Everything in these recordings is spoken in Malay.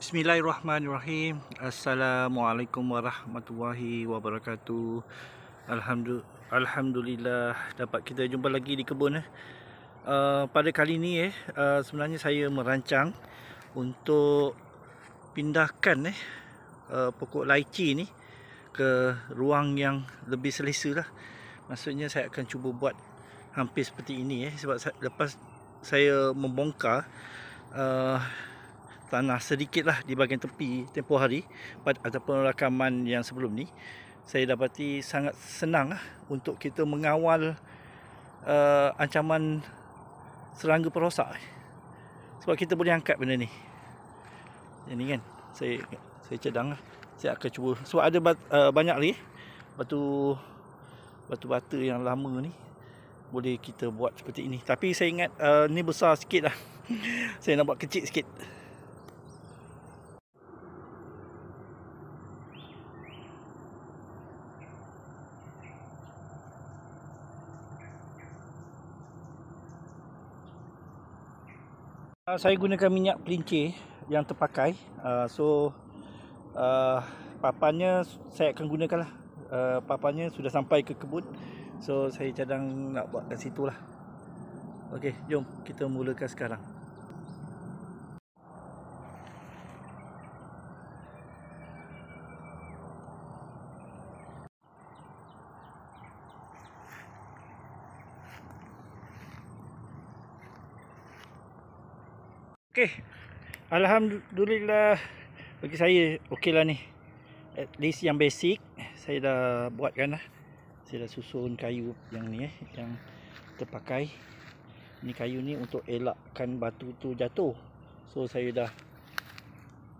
Bismillahirrahmanirrahim. Assalamualaikum warahmatullahi wabarakatuh. Alhamdulillah dapat kita jumpa lagi di kebun. Pada kali ini sebenarnya saya merancang untuk pindahkan pokok laici ni ke ruang yang lebih selesa lah. Maksudnya saya akan cuba buat hampir seperti ini sebab lepas saya membongkar tanah sedikit lah di bahagian tepi tempoh hari ataupun rakaman yang sebelum ni, saya dapati sangat senang lah untuk kita mengawal ancaman serangga perosak, sebab kita boleh angkat benda ni. Yang ni kan, saya cadang lah. Saya akan cuba sebab ada banyak ni batu bata yang lama ni, boleh kita buat seperti ini. Tapi saya ingat ni besar sikit lah. Saya nak buat kecil sikit. Saya gunakan minyak pelincir yang terpakai. Papannya saya akan gunakan lah. Papannya sudah sampai ke kebun, so saya cadang nak buat kat situ lah. Okey, jom kita mulakan sekarang. Okey, alhamdulillah bagi saya okey lah ni. At least yang basic saya dah buatkan lah. Saya dah susun kayu yang ni yang terpakai. Ni kayu ni untuk elakkan batu tu jatuh. So saya dah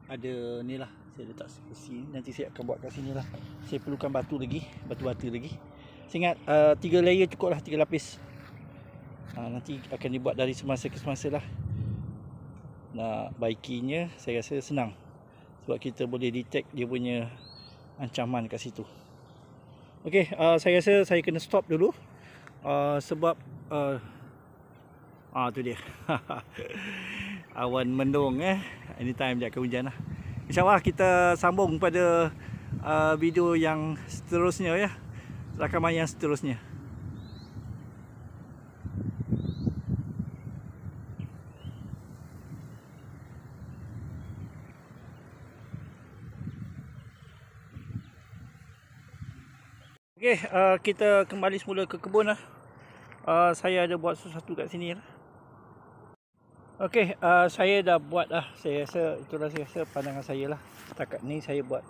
ada ni lah, saya letak sini. Nanti saya akan buat kat sini lah. Saya perlukan batu lagi, batu bata lagi. Saya ingat 3 layer cukup lah, 3 lapis. Nanti akan dibuat dari semasa ke semasa lah. Nak baikinya saya rasa senang, sebab kita boleh detect dia punya ancaman kat situ. Okey, saya rasa saya kena stop dulu sebab tu dia. Awan mendung anytime dia akan hujan lah. InsyaAllah kita sambung pada video yang seterusnya rakaman yang seterusnya. Okey, kita kembali semula ke kebun lah. Saya ada buat sesuatu kat sini lah. Okey, saya dah buat lah. Saya rasa pandangan saya lah. Setakat ni saya buat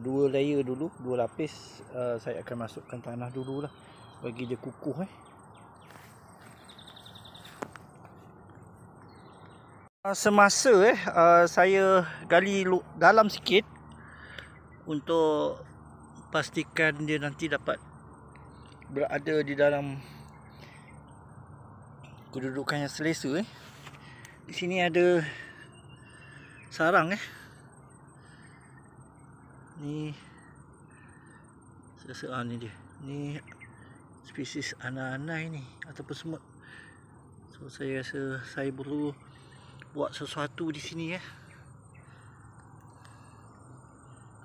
2 layer dulu, 2 lapis. Saya akan masukkan tanah dulu lah, bagi dia kukuh Semasa saya gali dalam sikit untuk pastikan dia nanti dapat berada di dalam kedudukan yang selesa. Di sini ada sarang ni. Saya rasa ni dia. Ni spesies anai-anai ni ataupun semut. So saya rasa saya perlu buat sesuatu di sini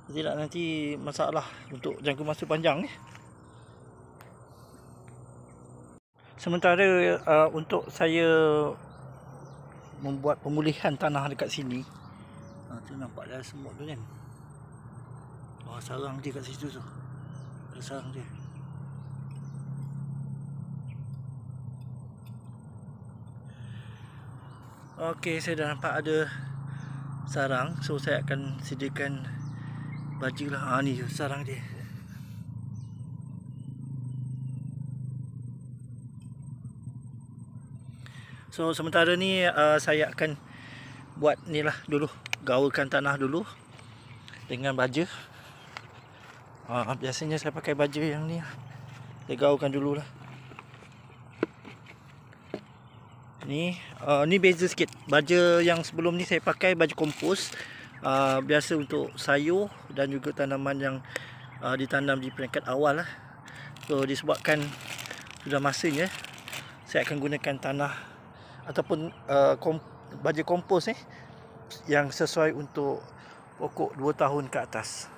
tidak nanti masalah untuk jangka masa panjang Sementara untuk saya membuat pemulihan tanah dekat sini, tu nampak dah semut tu kan. Sarang dia kat situ tu. Ada sarang dia. Okey, saya dah nampak ada sarang, so saya akan sediakan baju lah. Ni sarang dia. So sementara ni saya akan buat ni lah dulu, gaulkan tanah dulu dengan baja. Biasanya saya pakai baja yang ni lah. Saya gaulkan dulu lah. Ni beza sikit. Baja yang sebelum ni saya pakai baja kompos, biasa untuk sayur dan juga tanaman yang ditanam di peringkat awal lah. So disebabkan sudah masanya, saya akan gunakan tanah ataupun baja kompos yang sesuai untuk pokok 2 tahun ke atas.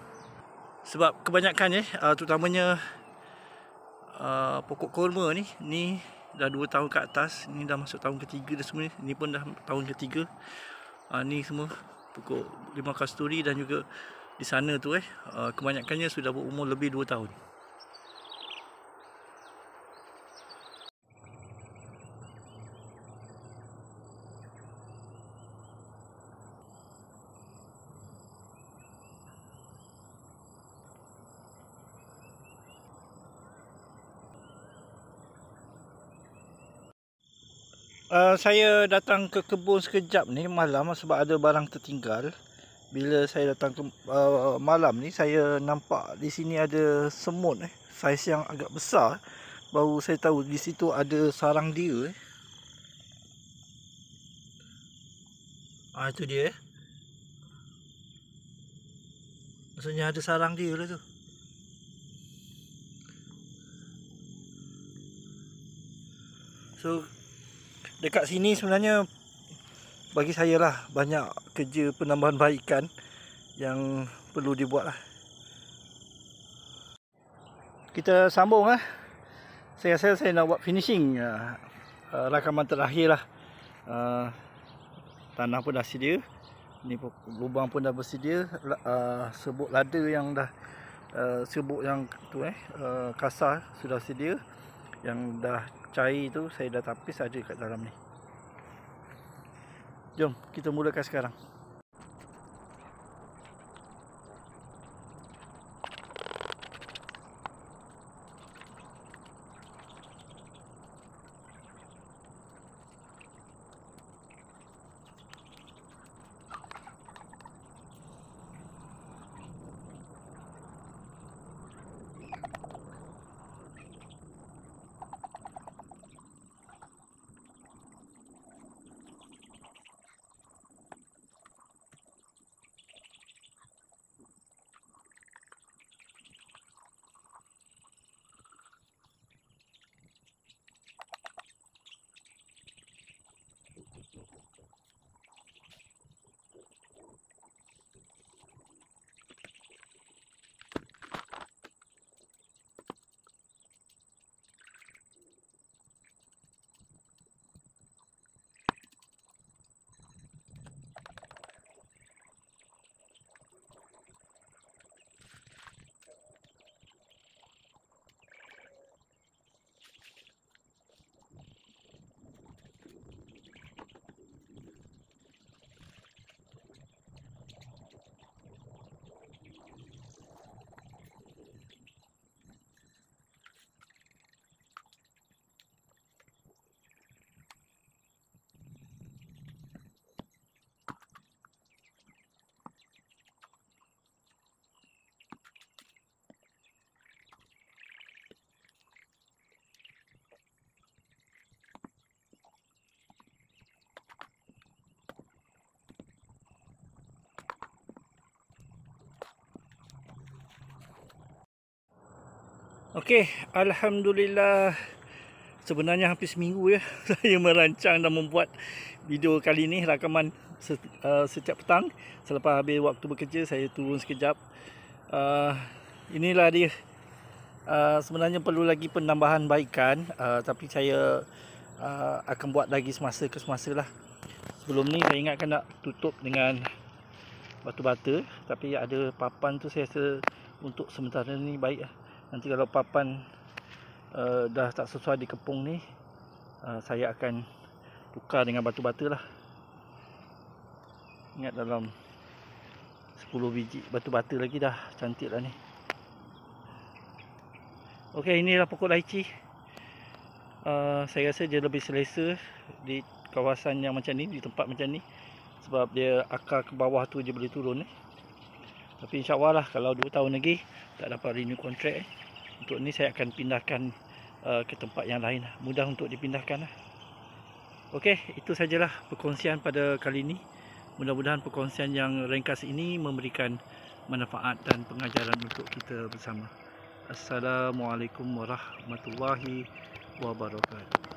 Sebab kebanyakan terutamanya pokok kurma ni dah 2 tahun ke atas, ni dah masuk tahun ketiga dah semua ni pun dah tahun ketiga. Ni semua pokok limau kasturi dan juga di sana tu kebanyakannya sudah berumur lebih 2 tahun. Saya datang ke kebun sekejap ni malam sebab ada barang tertinggal. Bila saya datang ke malam ni, saya nampak di sini ada semut saiz yang agak besar. Baru saya tahu di situ ada sarang dia. Itu dia. Maksudnya ada sarang dia lah tu. So dekat sini sebenarnya bagi saya lah banyak kerja penambahan baikan yang perlu dibuat lah. Kita sambung lah. Saya rasa saya nak buat finishing rakaman terakhir lah. Tanah pun dah sedia. Ni lubang pun dah bersedia. Serbuk lada yang dah serbuk yang tu kasar sudah sedia. Yang dah cair tu saya dah tapis ada kat dalam ni. Jom kita mulakan sekarang. Okey, alhamdulillah. Sebenarnya hampir seminggu saya merancang dan membuat video kali ni, rakaman setiap petang. Selepas habis waktu bekerja saya turun sekejap. Inilah dia. Sebenarnya perlu lagi penambahan baikan, tapi saya akan buat lagi semasa ke semasa lah. Sebelum ni saya ingatkan nak tutup dengan batu bata, tapi ada papan tu saya rasa untuk sementara ni baik lah. Nanti kalau papan dah tak sesuai di kepung ni, saya akan tukar dengan batu bata lah. Ingat dalam 10 biji batu bata lagi dah cantik lah ni. Okey, inilah pokok laici. Saya rasa dia lebih selesa di kawasan yang macam ni, di tempat macam ni, sebab dia akar ke bawah tu je boleh turun Tapi insyaAllah lah, kalau 2 tahun lagi tak dapat renew kontrak untuk ni, saya akan pindahkan ke tempat yang lain. Mudah untuk dipindahkan lah. Okey, itu sajalah perkongsian pada kali ini. Mudah-mudahan perkongsian yang ringkas ini memberikan manfaat dan pengajaran untuk kita bersama. Assalamualaikum warahmatullahi wabarakatuh.